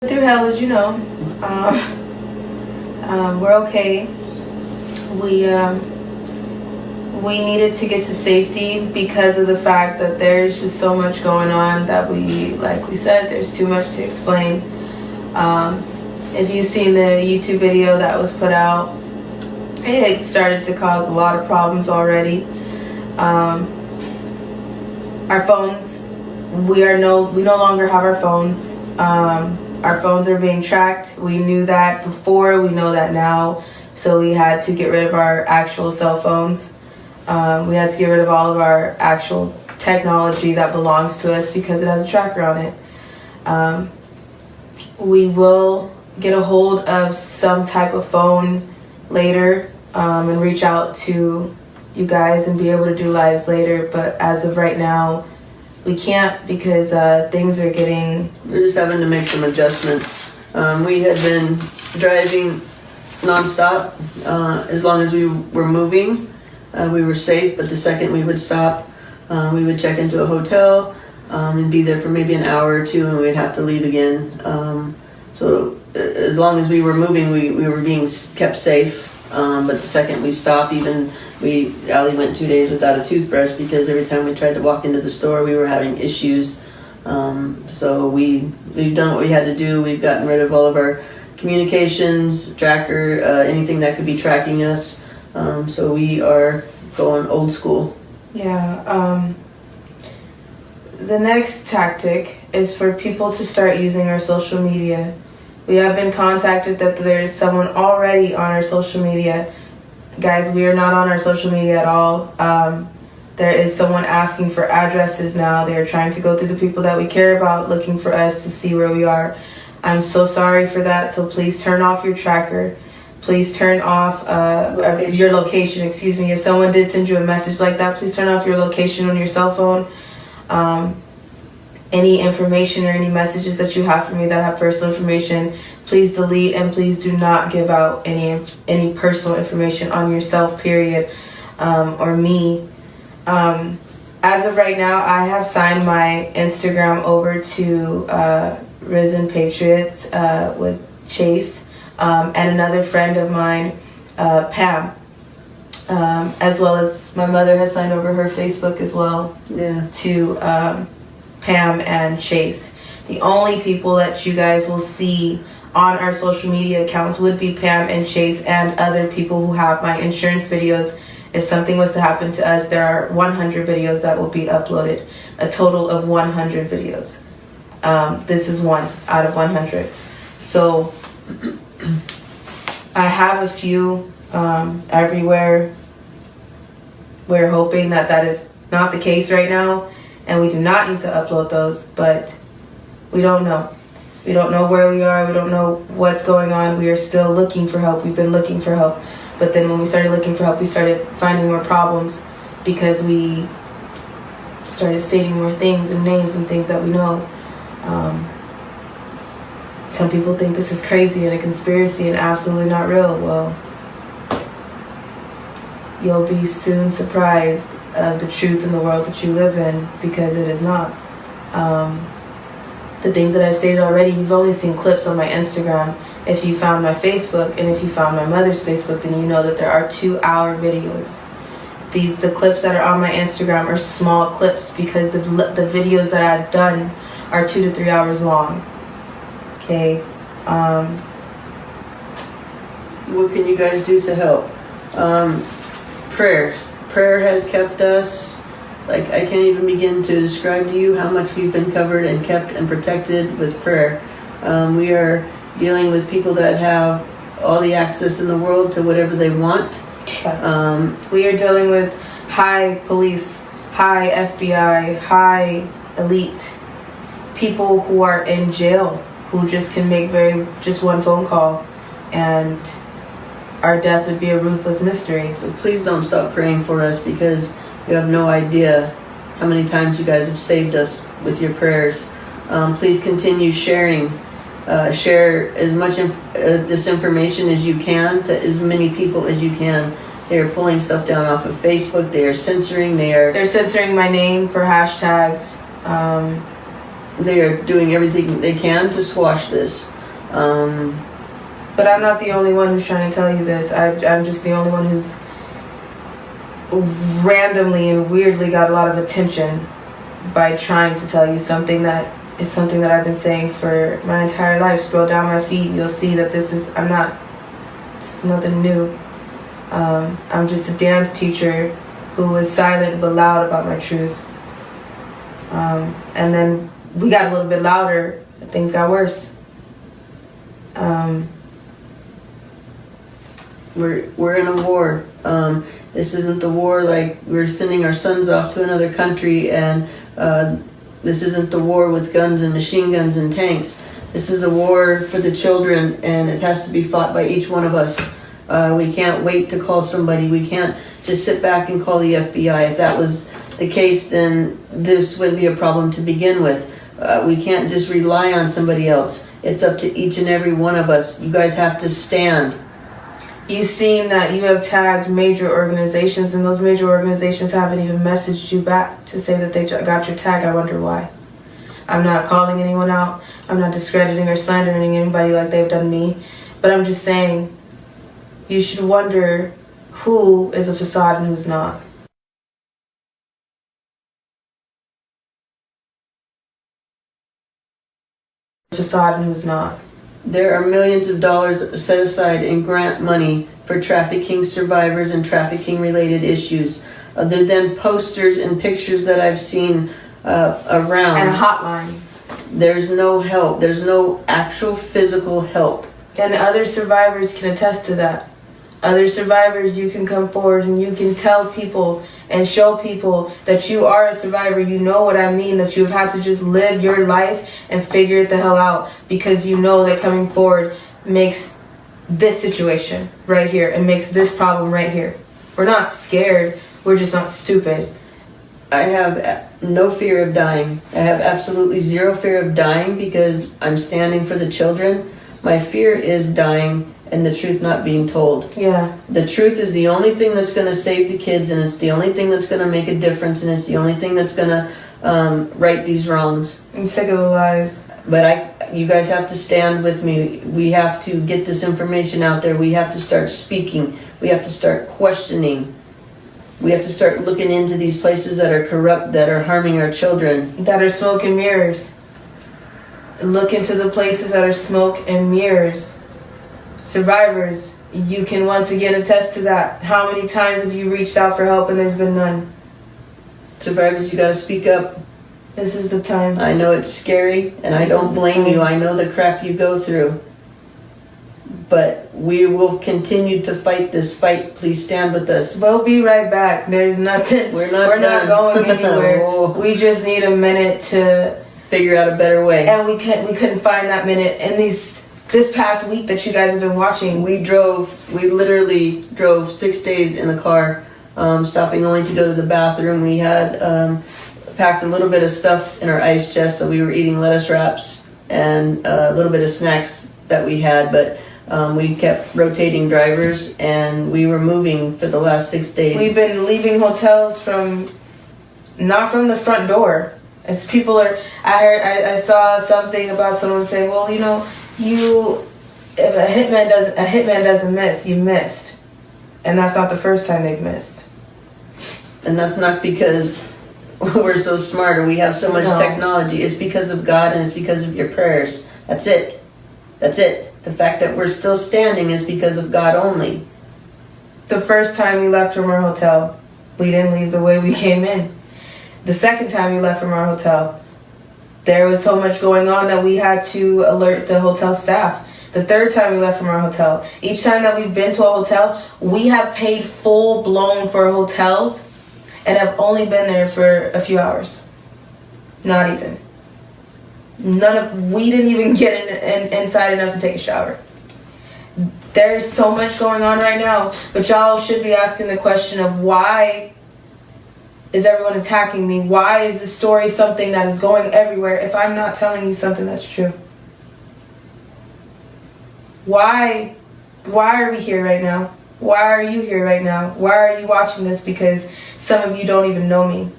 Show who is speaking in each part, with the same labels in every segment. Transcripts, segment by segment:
Speaker 1: Through hell, as you know. We're okay. We needed to get to safety because of the fact that there's just so much going on that like we said, there's too much to explain. If you've seen the YouTube video that was put out, it started to cause a lot of problems already. Our phones, we no longer have our phones. Our phones are being tracked. We knew that before, we know that now. So we had to get rid of our actual cell phones. We had to get rid of all of our actual technology that belongs to us because it has a tracker on it. We will get a hold of some type of phone later and reach out to you guys and be able to do lives later. But as of right now, we can't because things are getting...
Speaker 2: We're just having to make some adjustments. We had been driving nonstop as long as we were moving. We were safe, but the second we would stop, we would check into a hotel and be there for maybe an hour or two, and we'd have to leave again. So as long as we were moving, we were being kept safe. But the second we stopped, Allie went 2 days without a toothbrush because every time we tried to walk into the store, we were having issues. So we've done what we had to do. We've gotten rid of all of our communications, tracker, anything that could be tracking us. So we are going old school.
Speaker 1: Yeah. The next tactic is for people to start using our social media. We have been contacted that there is someone already on our social media. Guys, we are not on our social media at all. There is someone asking for addresses now. They are trying to go through the people that we care about, looking for us to see where we are. I'm so sorry for that, so please turn off your tracker. Please turn off your location. Excuse me. If someone did send you a message like that, please turn off your location on your cell phone. Any information or any messages that you have for me that have personal information, please delete, and please do not give out any personal information on yourself, period, or me. As of right now, I have signed my Instagram over to Risen Patriots with Chase and another friend of mine, Pam, as well as my mother has signed over her Facebook as well to Pam and Chase. The only people that you guys will see on our social media accounts would be Pam and Chase and other people who have my insurance videos. If something was to happen to us, there are 100 videos that will be uploaded, a total of 100 videos. This is one out of 100. So I have a few everywhere. We're hoping that that is not the case right now, and we do not need to upload those, but we don't know. We don't know where we are. We don't know what's going on. We are still looking for help. We've been looking for help. But then when we started looking for help, we started finding more problems because we started stating more things and names and things that we know. Some people think this is crazy and a conspiracy and absolutely not real. Well, you'll be soon surprised of the truth in the world that you live in, because it is not. The things that I've stated already, you've only seen clips on my Instagram. If you found my Facebook and if you found my mother's Facebook, then you know that there are 2-hour videos. The clips that are on my Instagram are small clips because the videos that I've done are 2 to 3 hours long. Okay.
Speaker 2: What can you guys do to help? Prayer. Prayer has kept us. Like, I can't even begin to describe to you how much we've been covered and kept and protected with prayer. We are dealing with people that have all the access in the world to whatever they want.
Speaker 1: We are dealing with high police, high FBI, high elite, people who are in jail, who just can make just one phone call, and our death would be a ruthless mystery.
Speaker 2: So please don't stop praying for us, because you have no idea how many times you guys have saved us with your prayers. Please continue sharing. Share as much this information as you can to as many people as you can. They are pulling stuff down off of Facebook. They are censoring. They're
Speaker 1: censoring my name for hashtags.
Speaker 2: they are doing everything they can to squash this.
Speaker 1: But I'm not the only one who's trying to tell you this. I'm just the only one who's randomly and weirdly got a lot of attention by trying to tell you something that is something that I've been saying for my entire life. Scroll down my feed, you'll see that this is nothing new. I'm just a dance teacher who was silent but loud about my truth. And then we got a little bit louder and things got worse.
Speaker 2: We're in a war. This isn't the war like we're sending our sons off to another country, and this isn't the war with guns and machine guns and tanks. This is a war for the children, and it has to be fought by each one of us. We can't wait to call somebody. We can't just sit back and call the FBI. If that was the case, then this wouldn't be a problem to begin with. We can't just rely on somebody else. It's up to each and every one of us. You guys have to stand.
Speaker 1: You've seen that you have tagged major organizations, and those major organizations haven't even messaged you back to say that they got your tag. I wonder why. I'm not calling anyone out. I'm not discrediting or slandering anybody like they've done me. But I'm just saying, you should wonder who is a facade and who's not. Facade and who's not.
Speaker 2: There are millions of dollars set aside in grant money for trafficking survivors and trafficking related issues. Other than posters and pictures that I've seen around.
Speaker 1: And a hotline.
Speaker 2: There's no help. There's no actual physical help.
Speaker 1: And other survivors can attest to that. Other survivors, you can come forward and you can tell people and show people that you are a survivor. You know what I mean, that you've had to just live your life and figure it the hell out, because you know that coming forward makes this situation right here and makes this problem right here. We're not scared, we're just not stupid.
Speaker 2: I have no fear of dying. I have absolutely zero fear of dying because I'm standing for the children. My fear is dying and the truth not being told.
Speaker 1: Yeah.
Speaker 2: The truth is the only thing that's going to save the kids, and it's the only thing that's going to make a difference, and it's the only thing that's going to right these wrongs.
Speaker 1: I'm sick of the lies.
Speaker 2: But you guys have to stand with me. We have to get this information out there. We have to start speaking. We have to start questioning. We have to start looking into these places that are corrupt, that are harming our children.
Speaker 1: That are smoke and mirrors. Look into the places that are smoke and mirrors. Survivors, you can once again attest to that. How many times have you reached out for help and there's been none?
Speaker 2: Survivors, you gotta speak up.
Speaker 1: This is the time.
Speaker 2: I know it's scary, and I don't blame you. I know the crap you go through. But we will continue to fight this fight. Please stand with us.
Speaker 1: We'll be right back. There's nothing. We're not going anywhere.
Speaker 2: Oh.
Speaker 1: We just need a minute to
Speaker 2: figure out a better way.
Speaker 1: And we couldn't find that minute in this past week that you guys have been watching.
Speaker 2: We literally drove 6 days in the car, stopping only to go to the bathroom. We had packed a little bit of stuff in our ice chest, so we were eating lettuce wraps and a little bit of snacks that we had, but we kept rotating drivers, and we were moving for the last 6 days.
Speaker 1: We've been leaving hotels not from the front door. As people are, I saw something about someone saying, well, if a hitman doesn't miss, you missed. And that's not the first time they've missed. And
Speaker 2: that's not because we're so smart or we have so much technology. It's because of God, and it's because of your prayers. That's it. That's it. The fact that we're still standing is because of God only.
Speaker 1: The first time we left from our hotel, we didn't leave the way we came in. The second time we left from our hotel, there was so much going on that we had to alert the hotel staff. The third time we left from our hotel, each time that we've been to a hotel, we have paid full blown for hotels and have only been there for a few hours. Not even. We didn't even get inside enough to take a shower. There's so much going on right now, but y'all should be asking the question of why is everyone attacking me? Why is this story something that is going everywhere if I'm not telling you something that's true? Why are we here right now? Why are you here right now? Why are you watching this? Because some of you don't even know me.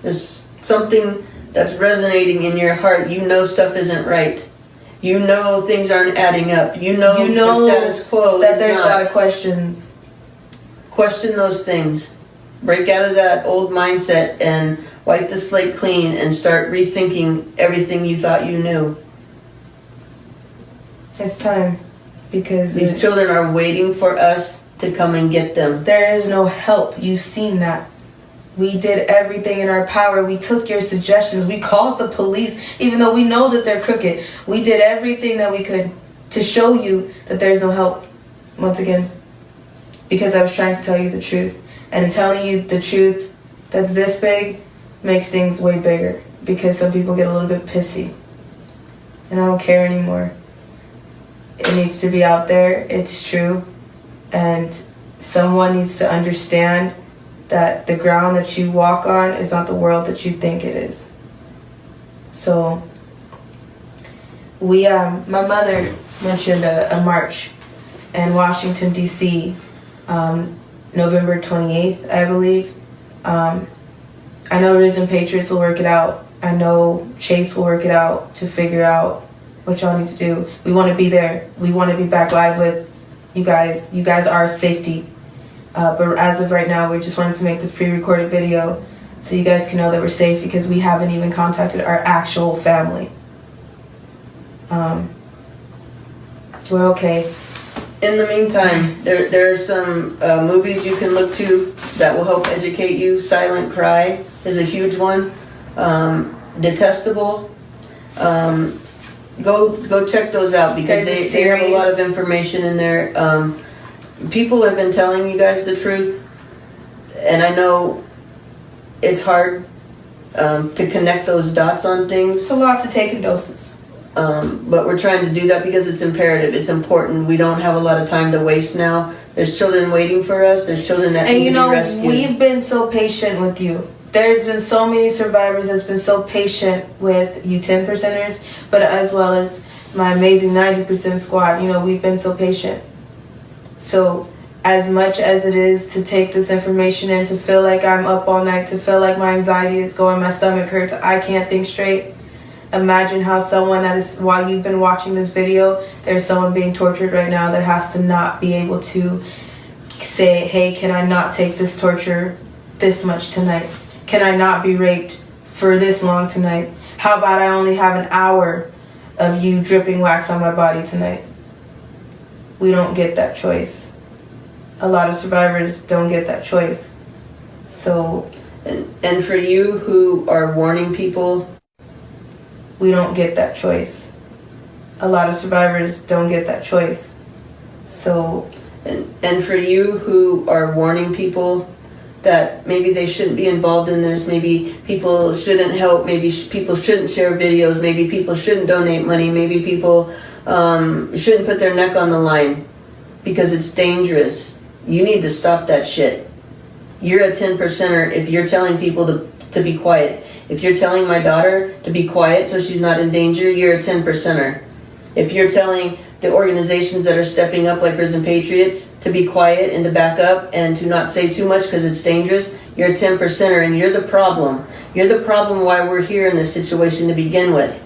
Speaker 2: There's something that's resonating in your heart. You know stuff isn't right. You know things aren't adding up. You know the status quo
Speaker 1: that
Speaker 2: is
Speaker 1: there's
Speaker 2: not.
Speaker 1: a lot of questions.
Speaker 2: Question those things. Break out of that old mindset and wipe the slate clean and start rethinking everything you thought you knew.
Speaker 1: It's time, because
Speaker 2: These children are waiting for us to come and get them.
Speaker 1: there is no help. You've seen that. We did everything in our power. We took your suggestions. We called the police, even though we know that they're crooked. We did everything that we could to show you that there's no help. Once again, because I was trying to tell you the truth. And in telling you the truth that's this big makes things way bigger, because some people get a little bit pissy. And I don't care anymore. It needs to be out there. It's true. And someone needs to understand that the ground that you walk on is not the world that you think it is. So my mother mentioned a march in Washington, D.C., November 28th, I believe. I know Risen Patriots will work it out. I know Chase will work it out to figure out what y'all need to do. We want to be there. We want to be back live with you guys. You guys are safety. But as of right now, we just wanted to make this pre-recorded video so you guys can know that we're safe, because we haven't even contacted our actual family. We're okay.
Speaker 2: In the meantime, there are some movies you can look to that will help educate you. Silent Cry is a huge one. Detestable. Go check those out, because they have a lot of information in there. People have been telling you guys the truth, and I know it's hard to connect those dots on things.
Speaker 1: It's a lot to take in doses.
Speaker 2: But we're trying to do that because it's imperative. It's important. We don't have a lot of time to waste now. There's children waiting for us. There's children that need to be rescued.
Speaker 1: And we've been so patient with you. There's been so many survivors that's been so patient with you 10%ers, but as well as my amazing 90% squad. We've been so patient. So as much as it is to take this information and to feel like I'm up all night, to feel like my anxiety is going, my stomach hurts, I can't think straight. Imagine how someone that is, while you've been watching this video, there's someone being tortured right now that has to not be able to say, hey, can I not take this torture this much tonight? Can I not be raped for this long tonight? How about I only have an hour of you dripping wax on my body tonight? We don't get that choice. A lot of survivors don't get that choice. So,
Speaker 2: and for you who are warning people,
Speaker 1: we don't get that choice. A lot of survivors don't get that choice. So,
Speaker 2: and for you who are warning people that maybe they shouldn't be involved in this, maybe people shouldn't help, maybe people shouldn't share videos, maybe people shouldn't donate money, maybe people shouldn't put their neck on the line because it's dangerous. You need to stop that shit. You're a 10%er if you're telling people to be quiet. If you're telling my daughter to be quiet so she's not in danger, you're a 10%er. If you're telling the organizations that are stepping up like Risen Patriots to be quiet and to back up and to not say too much because it's dangerous, you're a 10%er and you're the problem. You're the problem why we're here in this situation to begin with.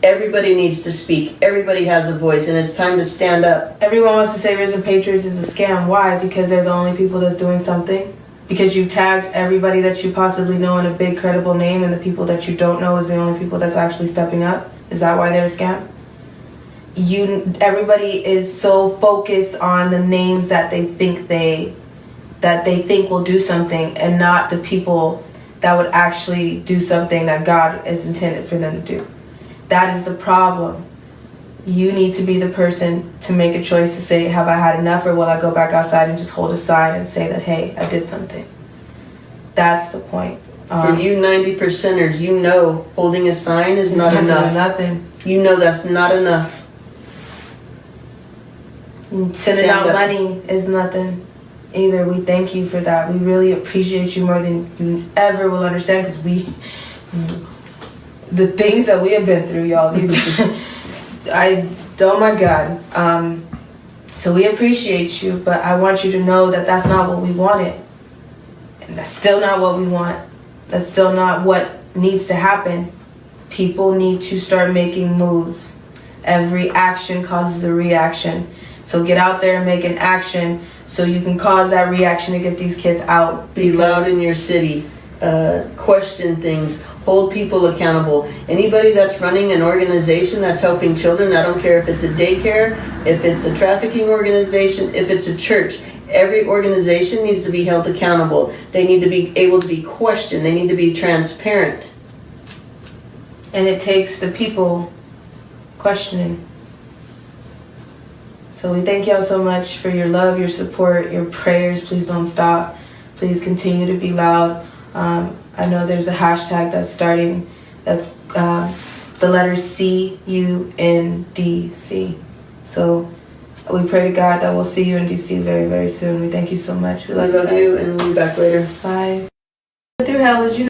Speaker 2: Everybody needs to speak. Everybody has a voice, and it's time to stand up.
Speaker 1: Everyone wants to say Risen Patriots is a scam. Why? Because they're the only people that's doing something? Because you tagged everybody that you possibly know in a big credible name, and the people that you don't know is the only people that's actually stepping up? Is that why they're a scam? Everybody is so focused on the names that they think will do something, and not the people that would actually do something that God is intended for them to do. That is the problem. You need to be the person to make a choice to say, have I had enough, or will I go back outside and just hold a sign and say that, hey, I did something. That's the point.
Speaker 2: For you 90%ers, you know holding a sign is not enough.
Speaker 1: Nothing.
Speaker 2: You know that's not enough.
Speaker 1: Sending out money is nothing either. We thank you for that. We really appreciate you more than you ever will understand, because the things that we have been through, y'all. Oh my God. So we appreciate you, but I want you to know that that's not what we wanted. And that's still not what we want. That's still not what needs to happen. People need to start making moves. Every action causes a reaction. So get out there and make an action so you can cause that reaction to get these kids out.
Speaker 2: Be loud in your city. Question things. Hold people accountable. Anybody that's running an organization that's helping children, I don't care if it's a daycare, if it's a trafficking organization, if it's a church. Every organization needs to be held accountable. They need to be able to be questioned. They need to be transparent.
Speaker 1: And it takes the people questioning. So we thank y'all so much for your love, your support, your prayers. Please don't stop. Please continue to be loud. I know there's a hashtag that's starting. That's the letters CUNDC. So we pray to God that we'll see you in DC very, very soon. We thank you so much. We love you guys.
Speaker 2: And we'll be back later.
Speaker 1: Bye. Through hell, as you know.